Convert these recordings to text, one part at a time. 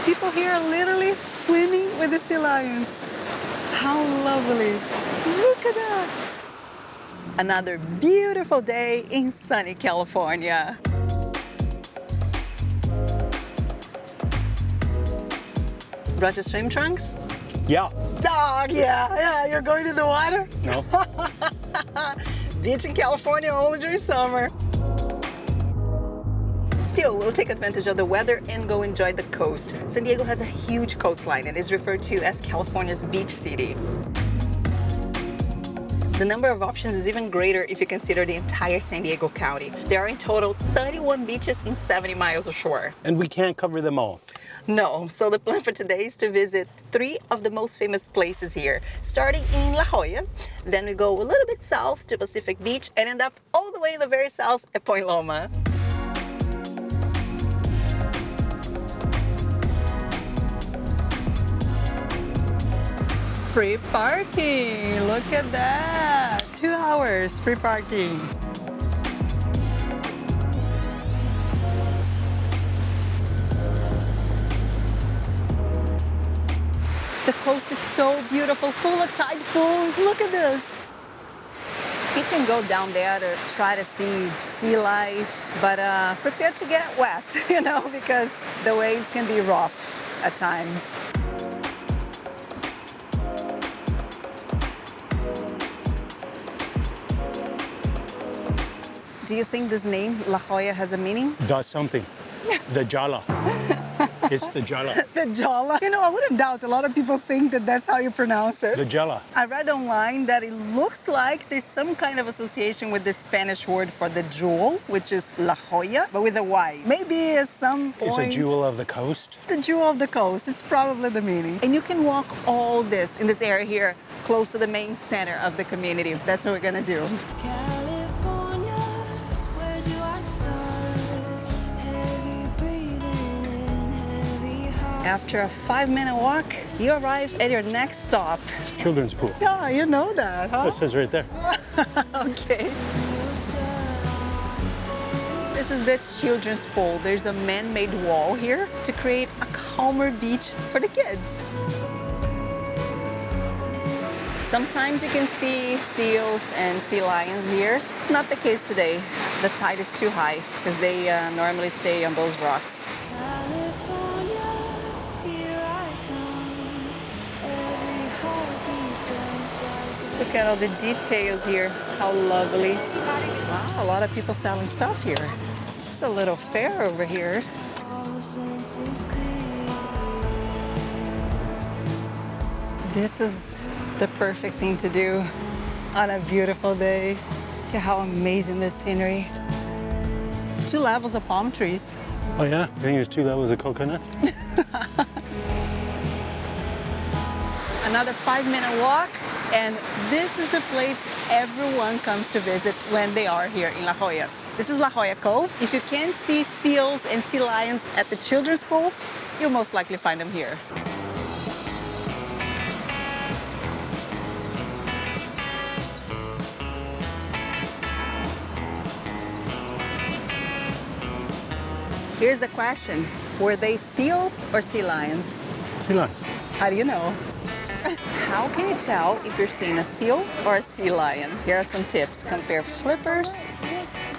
People here are literally swimming with the sea lions. How lovely. Look at that. Another beautiful day in sunny California. Brought your swim trunks? Yeah. Oh, yeah, you're going to the water? No. Beach in California only during summer. Still, we'll take advantage of the weather and go enjoy the coast. San Diego has a huge coastline and is referred to as California's beach city. The number of options is even greater if you consider the entire San Diego County. There are in total 31 beaches in 70 miles of shore. And we can't cover them all. No, so the plan for today is to visit 3 of the most famous places here, starting in La Jolla. Then we go a little bit south to Pacific Beach and end up all the way in the very south at Point Loma. Free parking, look at that. 2 hours free parking. The coast is so beautiful, full of tide pools. Look at this. You can go down there to try to see sea life, but prepare to get wet, because the waves can be rough at times. Do you think this name, La Jolla, has a meaning? Does something. The Jala. It's the Jala. The Jala. I wouldn't doubt a lot of people think that that's how you pronounce it. The Jala. I read online that it looks like there's some kind of association with the Spanish word for the jewel, which is La Jolla, but with a Y. Maybe at some point... It's a jewel of the coast. The jewel of the coast. It's probably the meaning. And you can walk all this in this area here, close to the main center of the community. That's what we're gonna do. After a 5-minute walk, you arrive at your next stop. Children's pool. Yeah, you know that, huh? It says right there. Okay. This is the children's pool. There's a man-made wall here to create a calmer beach for the kids. Sometimes you can see seals and sea lions here. Not the case today. The tide is too high because they normally stay on those rocks. Look at all the details here. How lovely. Wow, a lot of people selling stuff here. It's a little fair over here. This is the perfect thing to do on a beautiful day. Look at how amazing this scenery. 2 levels of palm trees. Oh yeah? I think there's 2 levels of coconuts. Another 5-minute walk. And this is the place everyone comes to visit when they are here in La Jolla. This is La Jolla Cove. If you can't see seals and sea lions at the children's pool, you'll most likely find them here. Here's the question. Were they seals or sea lions? Sea lions. How do you know? How can you tell if you're seeing a seal or a sea lion? Here are some tips. Compare flippers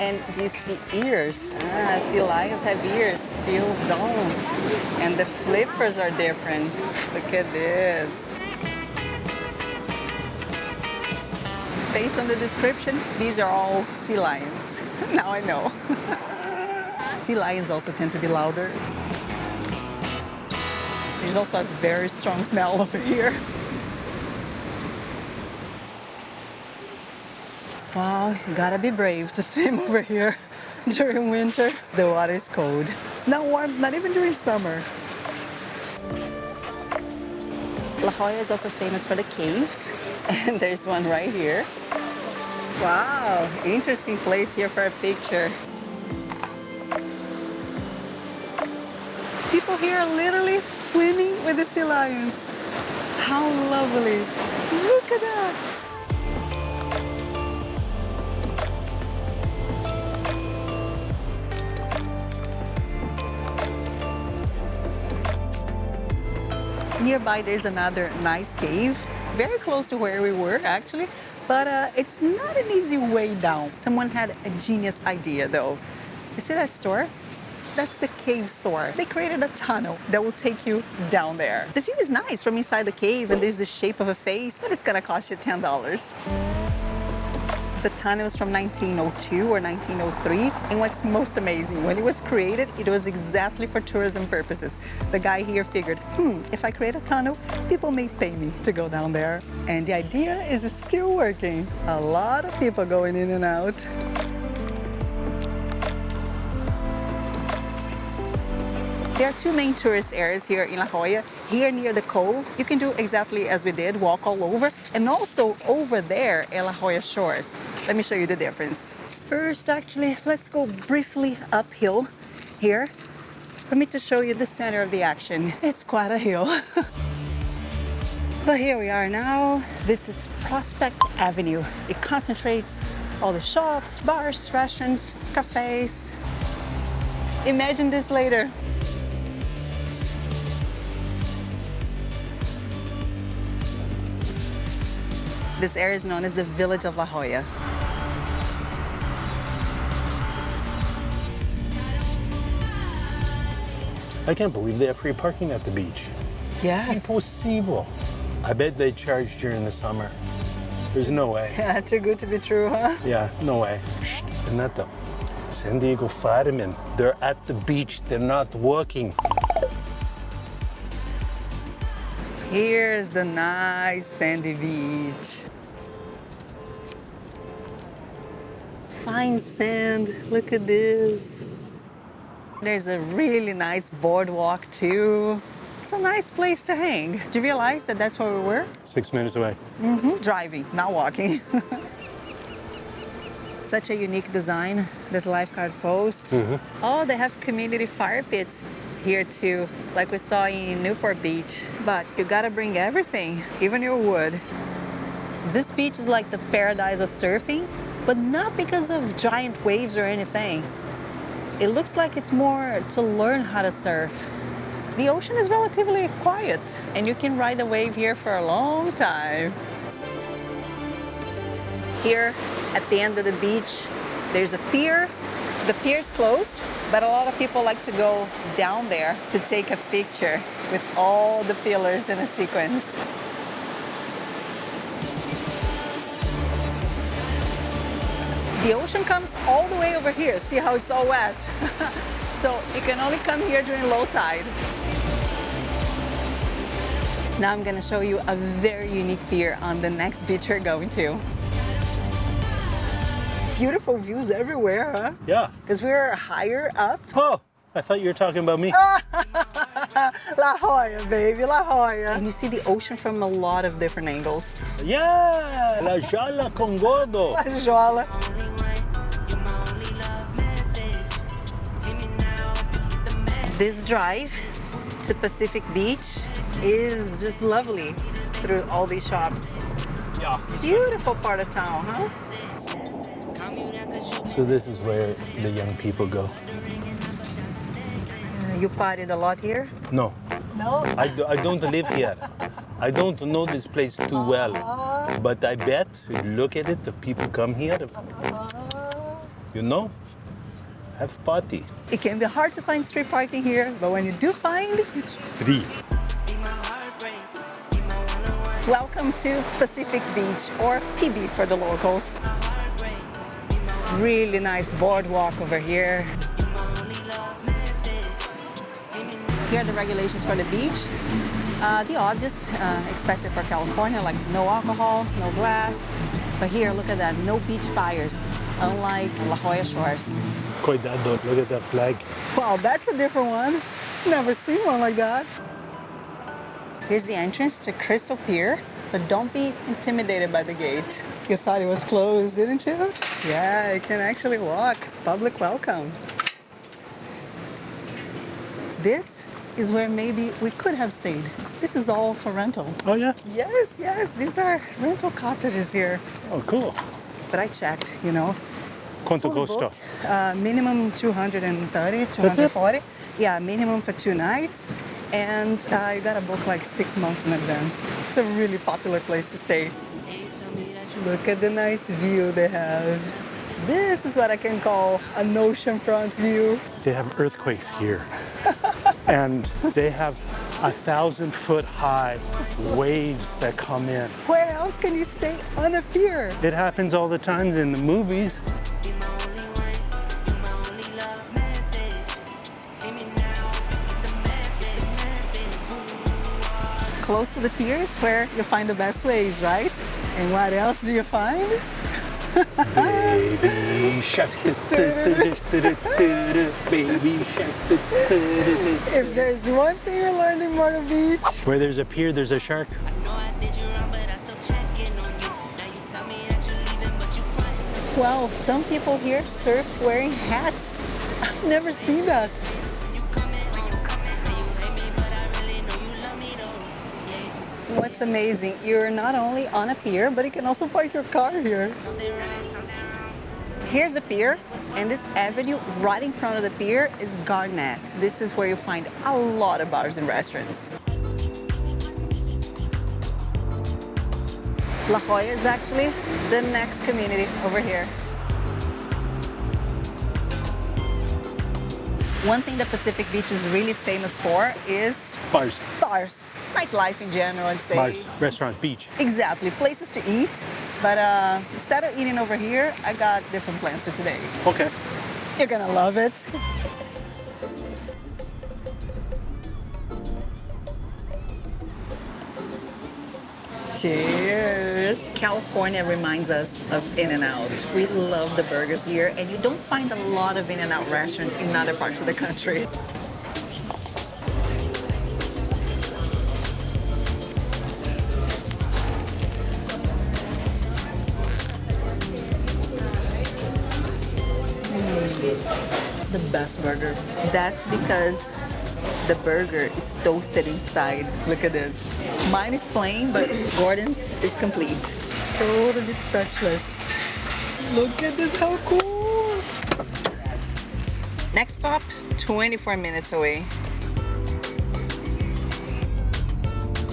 and do you see ears? Sea lions have ears, seals don't. And the flippers are different. Look at this. Based on the description, these are all sea lions. Now I know. Sea lions also tend to be louder. There's also a very strong smell over here. Wow, you gotta be brave to swim over here during winter. The water is cold. It's not warm, not even during summer. La Jolla is also famous for the caves, and there's one right here. Wow, interesting place here for a picture. People here are literally swimming with the sea lions. How lovely. Look at that. Nearby, there's another nice cave, very close to where we were actually, but it's not an easy way down. Someone had a genius idea though. You see that store? That's the cave store. They created a tunnel that will take you down there. The view is nice from inside the cave and there's the shape of a face, but it's gonna cost you $10. The tunnel is from 1902 or 1903, and what's most amazing, when it was created, it was exactly for tourism purposes. The guy here figured, if I create a tunnel, people may pay me to go down there. And the idea is still working. A lot of people going in and out. There are two main tourist areas here in La Jolla. Here near the cove, you can do exactly as we did, walk all over. And also over there at La Jolla Shores. Let me show you the difference. First, actually, let's go briefly uphill here for me to show you the center of the action. It's quite a hill. But here we are now. This is Prospect Avenue. It concentrates all the shops, bars, restaurants, cafes. Imagine this later. This area is known as the Village of La Jolla. I can't believe they have free parking at the beach. Yes. Impossible. I bet they charge during the summer. There's no way. Yeah, too good to be true, huh? Yeah, no way. Shh, Renata. San Diego firemen, they're at the beach, they're not working. Here's the nice sandy beach. Fine sand, look at this. There's a really nice boardwalk too. It's a nice place to hang. Do you realize that that's where we were? 6 minutes away. Driving, not walking. Such a unique design, this lifeguard post. Oh, they have community fire pits here too, like we saw in Newport Beach. But you gotta bring everything, even your wood. This beach is like the paradise of surfing, but not because of giant waves or anything. It looks like it's more to learn how to surf. The ocean is relatively quiet, and you can ride a wave here for a long time. Here at the end of the beach, there's a pier. The pier's closed, but a lot of people like to go down there to take a picture with all the pillars in a sequence. The ocean comes all the way over here. See how it's all wet? So you can only come here during low tide. Now I'm gonna show you a very unique pier on the next beach we're going to. Beautiful views everywhere, huh? Yeah. Because we're higher up. Oh, I thought you were talking about me. La Jolla, baby, La Jolla. And you see the ocean from a lot of different angles. Yeah, La Jolla con Gordo. La Jolla. This drive to Pacific Beach is just lovely through all these shops. Yeah. Beautiful part of town, huh? So this is where the young people go. You partied a lot here? No, No? I don't live here. I don't know this place too well. But I bet, look at it, the people come here, you know, have party. It can be hard to find street parking here, but when you do find, It's free. welcome to Pacific Beach, or PB for the locals. Really nice boardwalk over here. Here are the regulations for the beach. The obvious, expected for California, like no alcohol, no glass. But here, look at that, no beach fires, unlike La Jolla Shores. Cuidado, look at that flag. Wow, that's a different one. Never seen one like that. Here's the entrance to Crystal Pier, but don't be intimidated by the gate. You thought it was closed, didn't you? Yeah, you can actually walk. Public welcome. This is where maybe we could have stayed. This is all for rental. Oh yeah? Yes, yes, these are rental cottages here. Oh cool. But I checked, you know. Quanto Fully costa? booked, minimum 230, 240. Yeah, minimum for 2 nights. and you gotta book like 6 months in advance. It's a really popular place to stay. Look at the nice view they have. This is what I can call an oceanfront view. They have earthquakes here. And they have 1,000-foot high waves that come in. Where else can you stay on a pier? It happens all the time in the movies. Close to the pier is where you find the best waves, right? And what else do you find? Baby shark, baby shark. If there's one thing you learned in Myrtle Beach, Where there's a pier, there's a shark. well, some people here surf wearing hats. I've never seen that. What's amazing, you're not only on a pier, but you can also park your car here. Here's the pier, and this avenue right in front of the pier is Garnet. This is where you find a lot of bars and restaurants. La Jolla is actually the next community over here. One thing that Pacific Beach is really famous for is Bars, bars, nightlife in general, I'd say. bars, restaurant, beach. Exactly, places to eat. But instead of eating over here, I got different plans for today. Okay. You're gonna love it. Cheers! California reminds us of In-N-Out. We love the burgers here, and you don't find a lot of In-N-Out restaurants in other parts of the country. The best burger. That's because the burger is toasted inside. Look at this. Mine is plain, but Gordon's is complete. Totally touchless. Look at this, how cool! Next stop, 24 minutes away.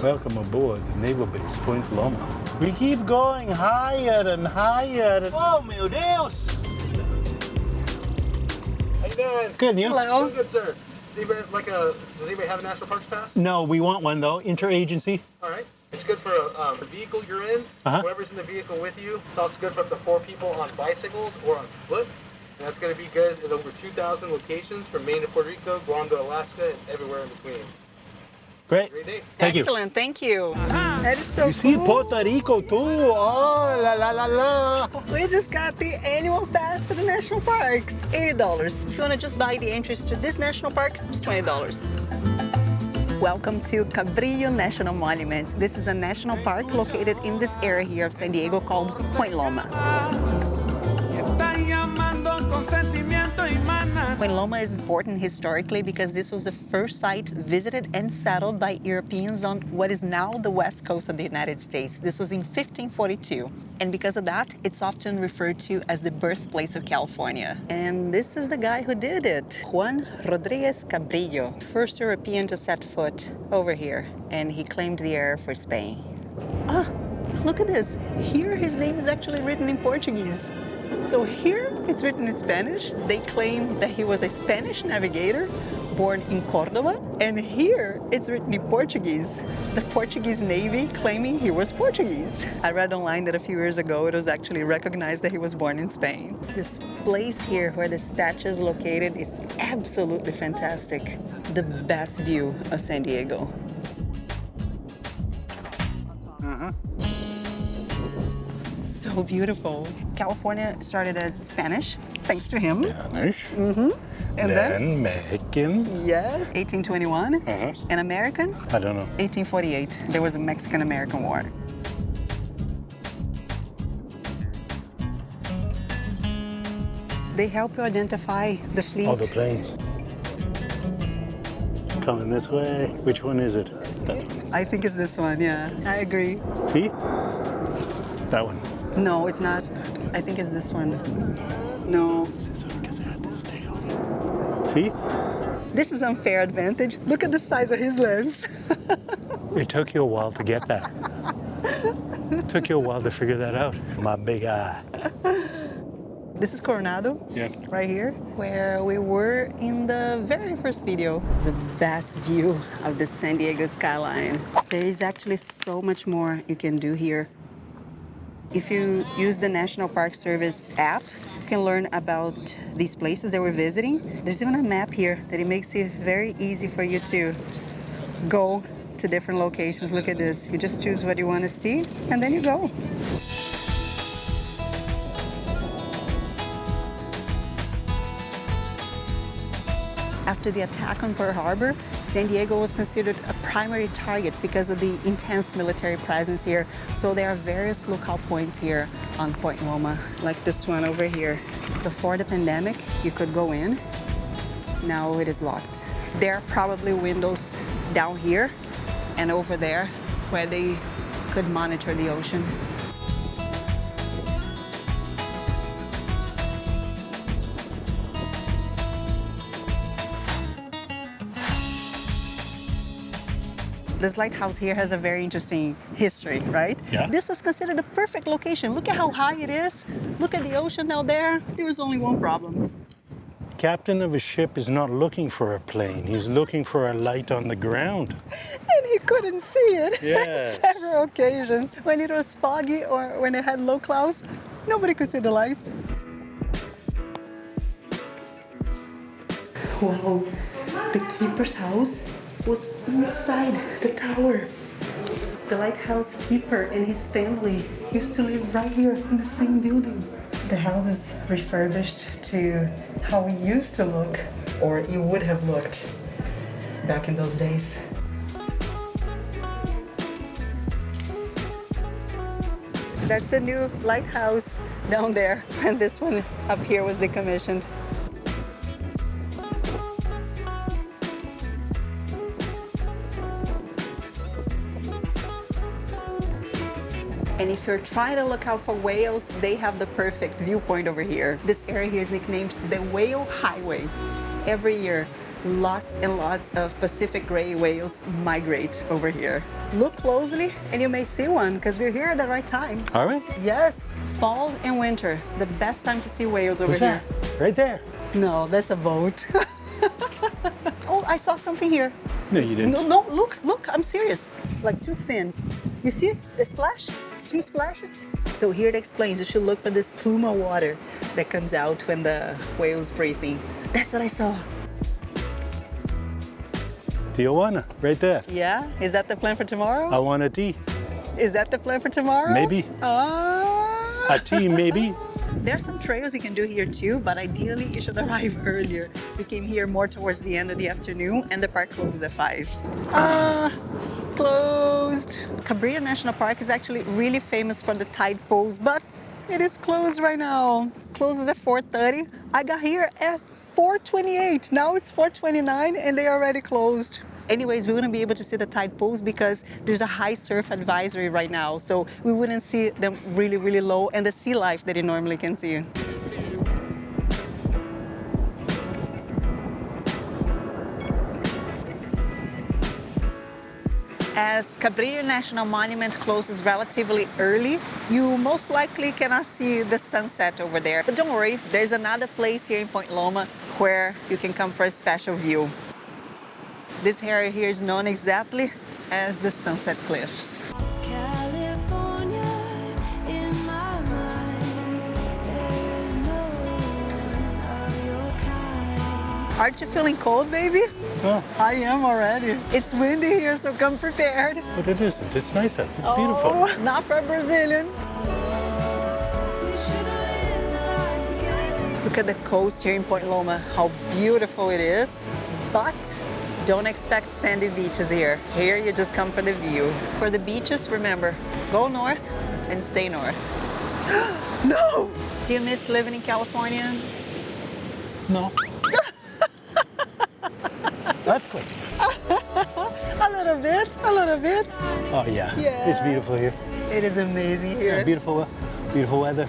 Welcome aboard the Naval Base Point Loma. We keep going higher and higher. Oh, meu Deus! How you doing? Good, and you? Hello. Doing good, sir. Does anybody have a National Parks Pass? No, we want one though, interagency. All right. It's good for the vehicle you're in. Uh-huh. Whoever's in the vehicle with you. It's also good for up to 4 people on bicycles or on foot. And that's going to be good at over 2,000 locations from Maine to Puerto Rico, Guam to Alaska, and everywhere in between. Great. Great day. Thank you. Excellent, thank you. That is so You see cool. Puerto Rico too. Oh, la la la la. We just got the annual pass for the national parks. $80. If you want to just buy the entrance to this national park, it's $20. Welcome to Cabrillo National Monument. This is a national park located in this area here of San Diego called Point Loma. Point Loma is important historically because this was the first site visited and settled by Europeans on what is now the west coast of the United States. This was in 1542. And because of that, it's often referred to as the birthplace of California. And this is the guy who did it, Juan Rodriguez Cabrillo, first European to set foot over here. And he claimed the area for Spain. Ah, look at this. Here his name is actually written in Portuguese. So here it's written in Spanish. They claim that he was a Spanish navigator born in Cordoba. And here it's written in Portuguese. The Portuguese Navy claiming he was Portuguese. I read online that a few years ago it was actually recognized that he was born in Spain. This place here where the statue is located is absolutely fantastic. The best view of San Diego. So beautiful. California started as Spanish, thanks to him. Spanish. And Then Mexican. yes, 1821. And American, I don't know. 1848. There was a Mexican-American War. They help you identify the fleet. All the planes. Coming this way. Which one is it? That one. I think it's this one, yeah. I agree. See? That one. No, it's not. I think it's this one. No. This one because it had this tail. See? This is unfair advantage. Look at the size of his lens. It took you a while to get that. It took you a while to figure that out. My big eye. This is Coronado, Yeah. right here, where we were in the very first video. The best view of the San Diego skyline. There is actually so much more you can do here. If you use the National Park Service app, you can learn about these places that we're visiting. There's even a map here that it makes it very easy for you to go to different locations. Look at this. You just choose what you want to see, and then you go. After the attack on Pearl Harbor, San Diego was considered a primary target because of the intense military presence here. So there are various lookout points here on Point Loma, like this one over here. Before the pandemic, you could go in. Now it is locked. There are probably windows down here and over there where they could monitor the ocean. This lighthouse here has a very interesting history, right? Yeah. This was considered a perfect location. Look at how high it is. Look at the ocean out there. There was only one problem. Captain of a ship is not looking for a plane. He's looking for a light on the ground. And he couldn't see it Yes. on several occasions. When it was foggy or when it had low clouds, nobody could see the lights. Wow, the keeper's house was inside the tower. The lighthouse keeper and his family used to live right here in the same building. The house is refurbished to how it used to look, or it would have looked back in those days. That's the new lighthouse down there, and this one up here was decommissioned. And if you're trying to look out for whales, they have the perfect viewpoint over here. This area here is nicknamed the Whale Highway. Every year, lots and lots of Pacific gray whales migrate over here. Look closely and you may see one because we're here at the right time. All right. Yes, fall and winter, the best time to see whales over What's here. that? Right there. No, that's a boat. Oh, I saw something here. No, you didn't. No, look, I'm serious. Like two fins. You see the splash? Two splashes? So here it explains you should look for this plume of water that comes out when the whale's breathing. That's what I saw. Tijuana, right there. Yeah? Is that the plan for tomorrow? I want a tea. Is that the plan for tomorrow? Maybe. Ah. A tea, maybe. There's some trails you can do here too, but ideally you should arrive earlier. We came here more towards the end of the afternoon and the park closes at 5. Closed. Cabrillo National Park is actually really famous for the tide pools, but it is closed right now. Closes at 4:30. I got here at 4:28. Now it's 4:29 and they already closed. Anyways, we wouldn't be able to see the tide pools because there's a high surf advisory right now. So we wouldn't see them really, really low and the sea life that you normally can see. As Cabrillo National Monument closes relatively early, you most likely cannot see the sunset over there. But don't worry, there's another place here in Point Loma where you can come for a special view. This area here is known exactly as the Sunset Cliffs. California in my mind, there's no one of your kind. Aren't you feeling cold, baby? Oh, I am already. It's windy here, so come prepared. but it isn't. It's nice out. It's beautiful. Oh, not for a Brazilian. We should have lived a life together. Look at the coast here in Point Loma, how beautiful it is. But don't expect sandy beaches here. Here you just come for the view. For the beaches, remember, go north and stay north. No! Do you miss living in California? No. That's good. A little bit, a little bit. Oh yeah. Yeah. It's beautiful here. It is amazing here. Beautiful weather.